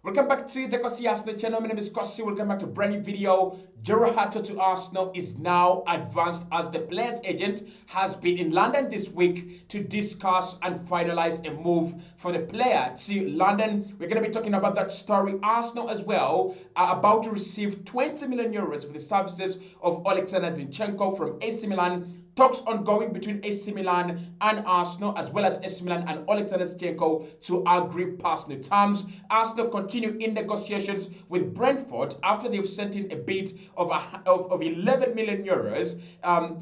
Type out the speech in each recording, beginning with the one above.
Welcome back to the Cossy Arsenal channel. My name is Cossy. Welcome back to a brand new video. Jorell Hato to Arsenal is now advanced as the player's agent has been in London this week to discuss and finalize a move for the player to London. We're going to be talking about that story. Arsenal as well are about to receive 20 million euros for the services of Alexander Zinchenko from AC Milan. Talks ongoing between AC Milan and Arsenal, as well as AC Milan and Alexander Zinchenko to agree personal terms. Arsenal continue in negotiations with Brentford after they've sent in a bid of 11 million euros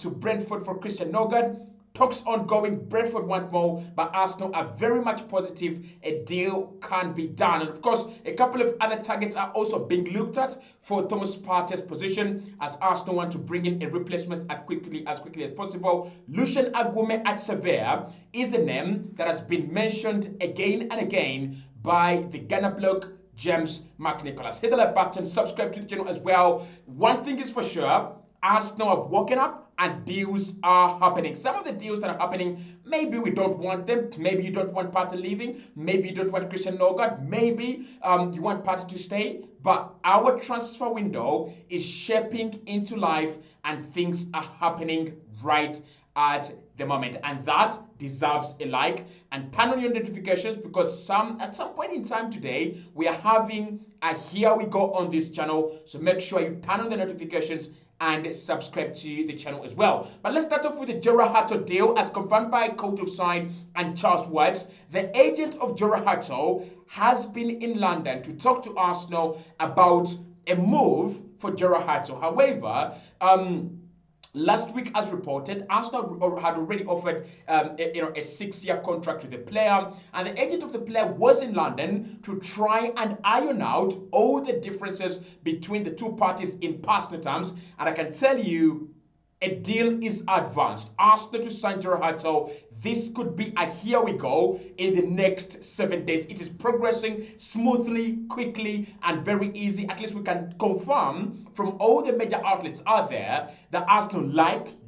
to Brentford for Christian Nogard. Talks ongoing, Brentford want more, but Arsenal are very much positive a deal can be done. And of course, a couple of other targets are also being looked at for Thomas Partey's position, as Arsenal want to bring in a replacement as quickly as possible. Lucien Agume at Sevilla is a name that has been mentioned again and again by the Ghana bloke James McNicholas. Hit the like button, subscribe to the channel as well. One thing is for sure, Arsenal have woken up and deals are happening. Some of the deals that are happening, maybe we don't want them. Maybe you don't want Partey leaving. Maybe you don't want Christian Nogard. Maybe you want Partey to stay. But our transfer window is shaping into life and things are happening right at the moment, and that deserves a like and turn on your notifications, because at some point in time today we are having a here we go on this channel. So make sure you turn on the notifications and subscribe to the channel as well. But let's start off with the Jorell Hato deal as confirmed by Coach of Sign and Charles Watts. The agent of Jorell Hato has been in London to talk to Arsenal about a move for Jorell Hato. However, last week, as reported, Arsenal had already offered a 6-year contract with the player, and the agent of the player was in London to try and iron out all the differences between the two parties in personal terms. And I can tell you, a deal is advanced. Arsenal to sign Jorell Hato. This could be a here we go in the next 7 days. It is progressing smoothly, quickly, and very easy. At least we can confirm from all the major outlets out there that Arsenal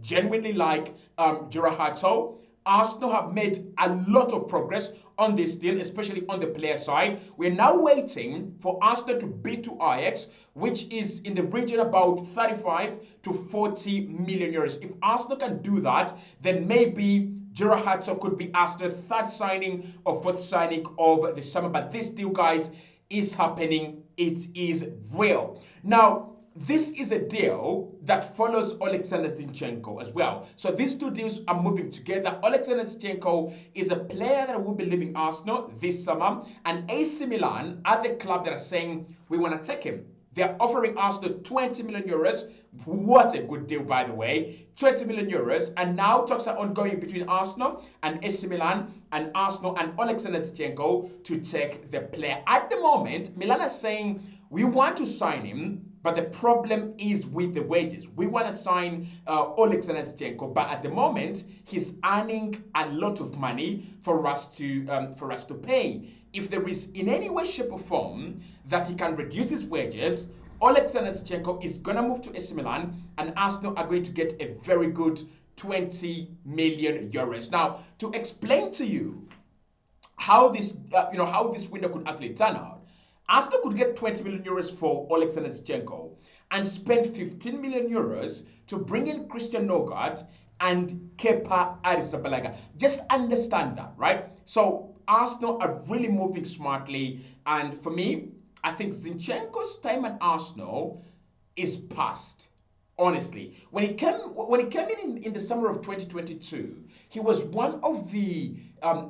genuinely like Jorell Hato. Arsenal have made a lot of progress on this deal, especially on the player side. We're now waiting for Arsenal to bid to Ajax, which is in the region about 35 to 40 million euros. If Arsenal can do that, then maybe Jorell Hato could be Arsenal's third signing or fourth signing of the summer. But this deal, guys, is happening. It is real. Now, this is a deal that follows Alexander Zinchenko as well. So these two deals are moving together. Alexander Zinchenko is a player that will be leaving Arsenal this summer, and AC Milan are the club that are saying we want to take him. They're offering Arsenal 20 million euros. What a good deal, by the way. 20 million euros. And now talks are ongoing between Arsenal and AC Milan, and Arsenal and Alexander Zinchenko to take the player. At the moment, Milan are saying we want to sign him, but the problem is with the wages. We want to sign Alexander Zinchenko, but at the moment he's earning a lot of money for us to pay. If there is in any way, shape, or form that he can reduce his wages, Alexander Zinchenko is gonna move to AC Milan, and Arsenal are going to get a very good 20 million euros. Now, to explain to you how this window could actually turn out, Arsenal could get 20 million euros for Alexander Zinchenko and spend 15 million euros to bring in Christian Nogard and Kepa Arrizabalaga. Just understand that, right? So Arsenal are really moving smartly, and for me, I think Zinchenko's time at Arsenal is past. Honestly, when he came in the summer of 2022, he was one of the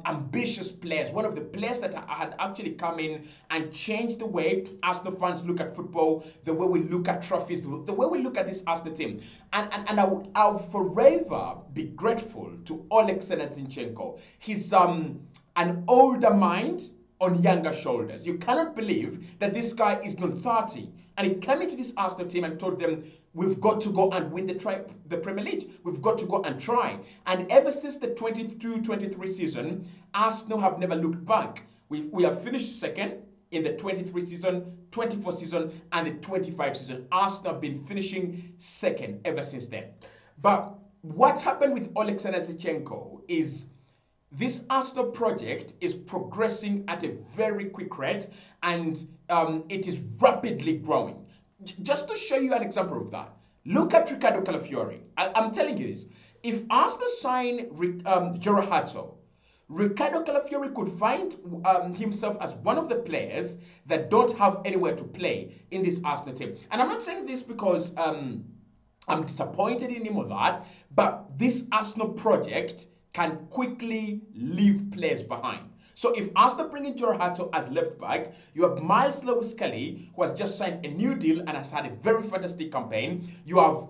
ambitious players, one of the players that had actually come in and changed the way Arsenal fans look at football, the way we look at trophies, the way we look at this Arsenal team. And I'll forever be grateful to Alexander Zinchenko. He's an older mind on younger shoulders. You cannot believe that this guy is not 30. And he came into this Arsenal team and told them, we've got to go and win the Premier League. We've got to go and try. And ever since the 22-23 season, Arsenal have never looked back. We have finished second in the 23 season, 24 season, and the 25 season. Arsenal have been finishing second ever since then. But what's happened with Alexander Zinchenko is this Arsenal project is progressing at a very quick rate, and it is rapidly growing. Just to show you an example of that, look at Ricardo Calafiori. I'm telling you this. If Arsenal sign Jorell Hato, Ricardo Calafiori could find himself as one of the players that don't have anywhere to play in this Arsenal team. And I'm not saying this because I'm disappointed in him or that, but this Arsenal project can quickly leave players behind. So if Arsenal bring in Jorell Hato as left back, you have Miles Lewis-Kelly, who has just signed a new deal and has had a very fantastic campaign. You have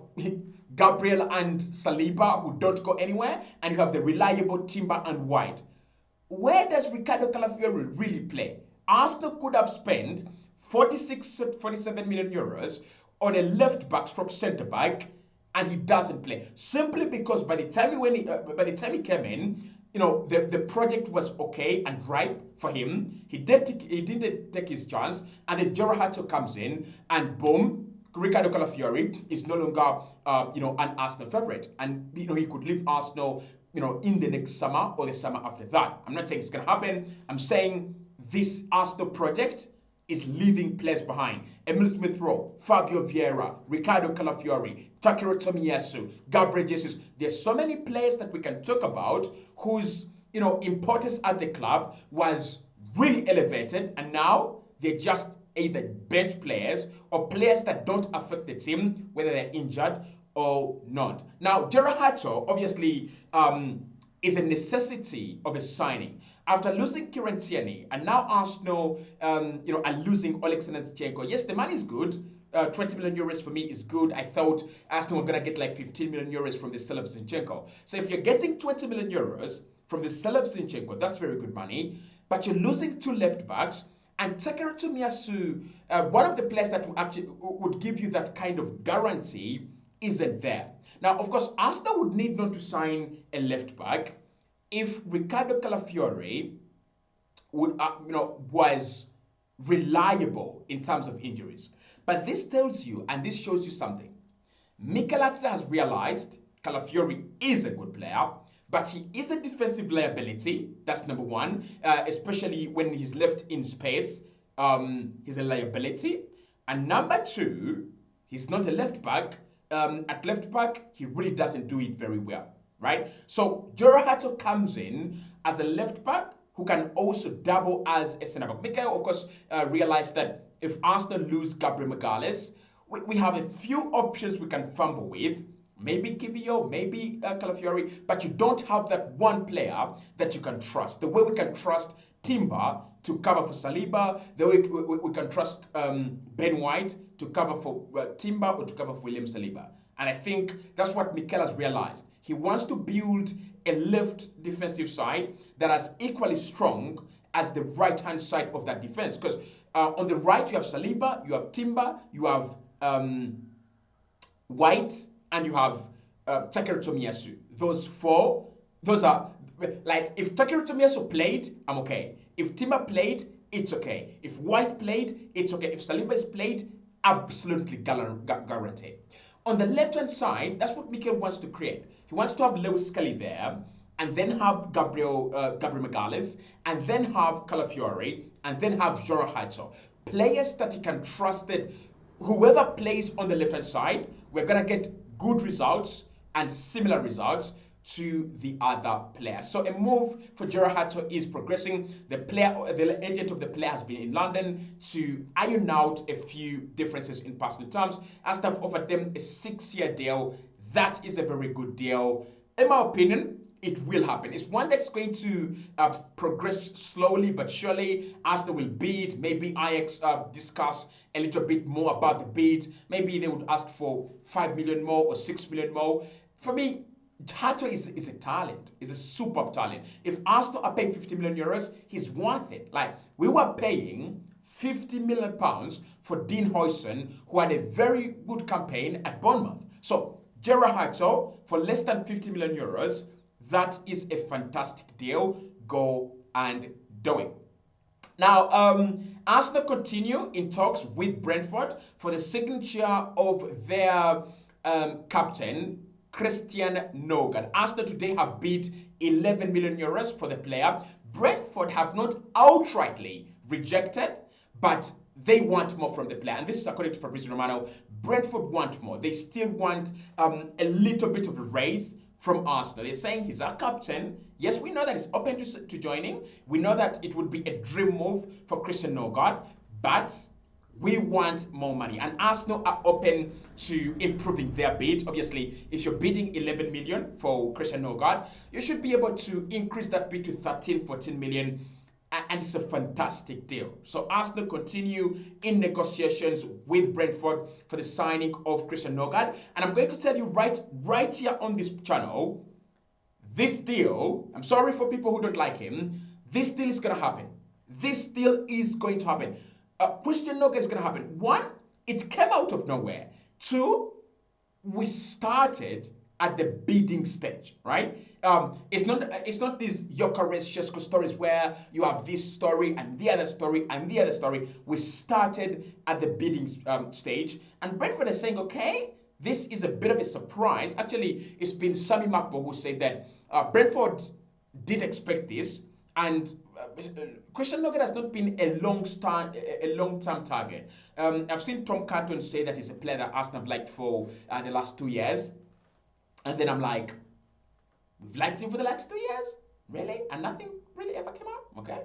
Gabriel and Saliba, who don't go anywhere, and you have the reliable Timber and White. Where does Ricardo Calafiori really play? Arsenal could have spent 47 million euros on a left back stroke centre back, and he doesn't play simply because by the time he came in, the project was okay and ripe for him. He didn't take his chance, and then Jorell Hato comes in, and boom, Ricardo Calafiori is no longer an Arsenal favourite, and he could leave Arsenal in the next summer or the summer after that. I'm not saying it's gonna happen. I'm saying this Arsenal project is leaving players behind. Emil Smith-Rowe, Fabio Vieira, Ricardo Calafiori, Takehiro Tomiyasu, Gabriel Jesus. There's so many players that we can talk about whose importance at the club was really elevated, and now they're just either bench players or players that don't affect the team, whether they're injured or not. Now, Jorell Hato obviously is a necessity of a signing. After losing Kieran Tierney, and now Arsenal, are losing Alexander Zinchenko. Yes, the money is good. 20 million euros for me is good. I thought Arsenal were going to get like 15 million euros from the sale of Zinchenko. So if you're getting 20 million euros from the sale of Zinchenko, that's very good money. But you're losing two left backs, and Takehiro Tomiyasu, one of the players that would give you that kind of guarantee, isn't there. Now, of course, Arsenal would need not to sign a left back if Ricardo Calafiori was reliable in terms of injuries. But this tells you, and this shows you something. Mikel Arteta has realized Calafiori is a good player, but he is a defensive liability. That's number one, especially when he's left in space. He's a liability. And number two, he's not a left back. At left back, he really doesn't do it very well, right? So Jorell Hato comes in as a left back who can also double as a centre back. Mikel, of course, realized that if Arsenal lose Gabriel Magalhaes, we have a few options we can fumble with. Maybe Kibio, maybe Calafiori, but you don't have that one player that you can trust. The way we can trust Timber to cover for Saliba, the way we can trust Ben White to cover for Timber or to cover for William Saliba. And I think that's what Mikel has realized. He wants to build a left defensive side that is equally strong as the right-hand side of that defense. Because on the right, you have Saliba, you have Timber, you have White, and you have Takehiro Tomiyasu. Those are, like, if Takehiro Tomiyasu played, I'm okay. If Timber played, it's okay. If White played, it's okay. If Saliba is played, absolutely guaranteed. On the left-hand side, that's what Mikel wants to create. He wants to have Lewis-Kelly there, and then have Gabriel Magalhaes, and then have Calafiori, and then have Jorell Hato. Players that he can trust that whoever plays on the left-hand side, we're going to get good results and similar results to the other players. So a move for Jorell Hato is progressing. The agent of the player has been in London to iron out a few differences in personal terms. Arsenal have offered them a 6-year deal. That is a very good deal. In my opinion, it will happen. It's one that's going to progress slowly but surely. Arsenal will bid. Maybe Ajax discuss a little bit more about the bid. Maybe they would ask for 5 million more or 6 million more. For me, Hato is a talent. He's a superb talent. If Arsenal are paying 50 million euros, he's worth it. Like, we were paying 50 million pounds for Dean Huijsen, who had a very good campaign at Bournemouth. So, Jorell Hato for less than 50 million euros, that is a fantastic deal. Go and do it. Now, Arsenal continue in talks with Brentford for the signature of their captain, Christian Nogan. Arsenal today have bid 11 million euros for the player. Brentford have not outrightly rejected, but they want more from the player. And this is according to Fabrizio Romano. Brentford want more. They still want a little bit of a raise from Arsenal. They're saying he's our captain. Yes, we know that he's open to joining. We know that it would be a dream move for Christian Norgard, but we want more money. And Arsenal are open to improving their bid. Obviously, if you're bidding 11 million for Christian Norgard, you should be able to increase that bid to 13, 14 million. And it's a fantastic deal. So Arsenal continue in negotiations with Brentford for the signing of Christian Norgard. And I'm going to tell you right here on this channel, this deal, I'm sorry for people who don't like him, this deal is going to happen. This deal is going to happen. Christian Norgard is going to happen. One, it came out of nowhere. Two, we started at the bidding stage, right? It's not these Gyökeres Shesko stories where you have this story and the other story and the other story. We started at the bidding stage, and Brentford is saying, okay, this is a bit of a surprise. Actually, it's been Sami Makbo who said that Brentford did expect this, and Christian Norgard has not been a long-term target. I've seen Tom Canton say that he's a player that Arsenal have liked for the last 2 years. And then I'm like, we've liked him for the last 2 years? Really? And nothing really ever came out? Okay.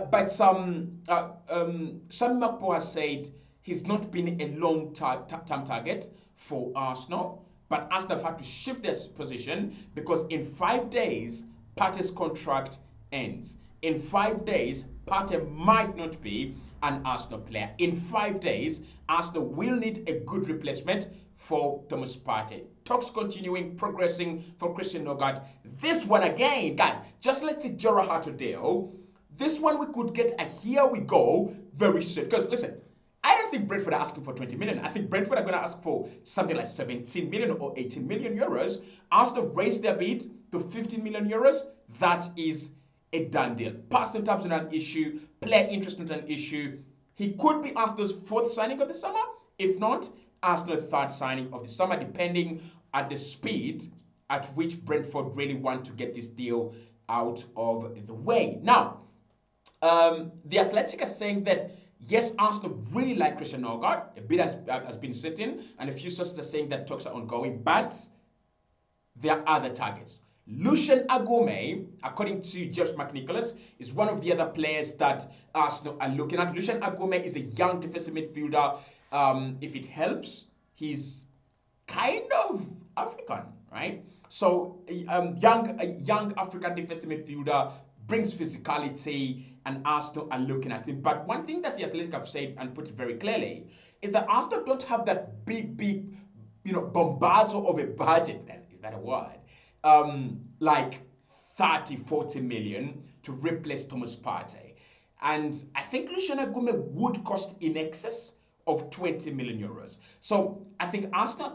But Sam Makpo has said he's not been a long-term target for Arsenal. But Arsenal have had to shift their position because in 5 days, Partey's contract ends. In 5 days, Partey might not be an Arsenal player. In 5 days, Arsenal will need a good replacement for Thomas Partey. Talks continuing, progressing for Christian Norgard. This one again, guys, just like the Jorell Hato deal, this one we could get a here we go very soon. Because listen, I don't think Brentford are asking for 20 million. I think Brentford are going to ask for something like 17 million or 18 million euros. Arsenal raised their bid to 15 million euros. That is a done deal. Personal terms not an issue. Player interest not an issue. He could be Arsenal's fourth signing of the summer. If not, Arsenal's third signing of the summer, depending at the speed at which Brentford really want to get this deal out of the way. Now, the Athletic are saying that yes, Arsenal really like Christian Norgard. A bid has been set in, and a few sources are saying that talks are ongoing, but there are other targets. Lucien Agome, according to James McNicholas, is one of the other players that Arsenal are looking at. Lucien Agome is a young defensive midfielder. If it helps, he's kind of African, right? So a young African defensive midfielder brings physicality, and Arsenal are looking at him. But one thing that the Athletic have said and put it very clearly is that Arsenal don't have that big, bombazo of a budget. Is that a word? Like 30, 40 million to replace Thomas Partey. And I think Lucien Agome would cost in excess of 20 million euros. So I think Arsenal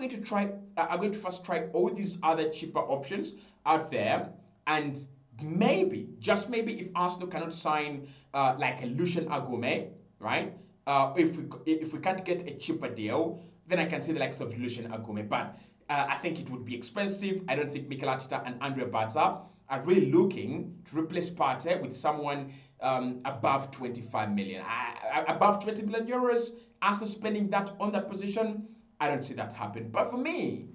are going to first try all these other cheaper options out there, and maybe, just maybe, if Arsenal cannot sign like a Lucien Agome, right? If we can't get a cheaper deal, then I can see the likes of Lucien Agome. But I think it would be expensive. I don't think Mikel Arteta and Andre Barca are really looking to replace Partey with someone above 25 million. Above 20 million euros, Arsenal spending that on that position, I don't see that happen. But for me,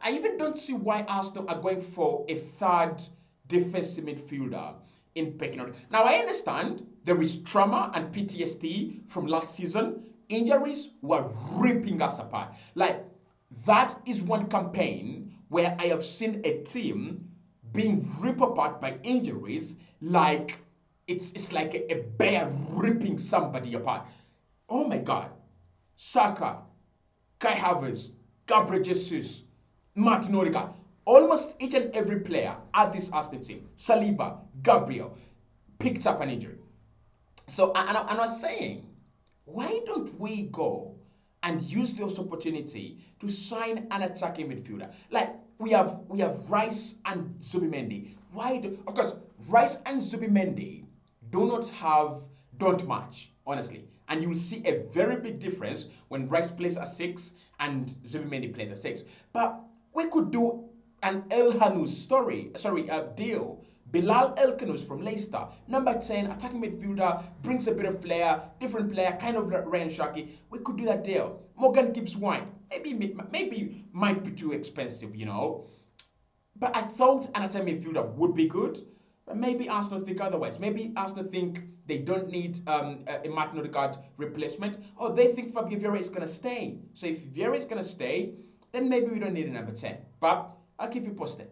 I even don't see why Arsenal are going for a third defensive midfielder in pecking order. Now, I understand there is trauma and PTSD from last season. Injuries were ripping us apart. Like, that is one campaign where I have seen a team being ripped apart by injuries, like it's like a bear ripping somebody apart. Oh my God. Saka, Kai Havertz, Gabriel Jesus, Martin Odegaard, almost each and every player at this Arsenal team, Saliba, Gabriel, picked up an injury. So, and I was saying, why don't we go and use this opportunity to sign an attacking midfielder? Like, we have Rice and Zubimendi. Of course, Rice and Zubimendi don't match, honestly. And you'll see a very big difference when Rice plays at 6 and Zubimendi plays at 6. But we could do an El Hanous deal Bilal Elkanous from Leicester. Number 10, attacking midfielder, brings a bit of flair, different player, kind of like Ryan Shaki. We could do that deal. Morgan Gibbs White. Maybe might be too expensive, you know. But I thought an attacking midfielder would be good. But maybe Arsenal think otherwise. Maybe Arsenal think they don't need a Martin Odegaard replacement. Or they think Fabio Vieira is going to stay. So if Vieira is going to stay, then maybe we don't need a number 10. But I'll keep you posted.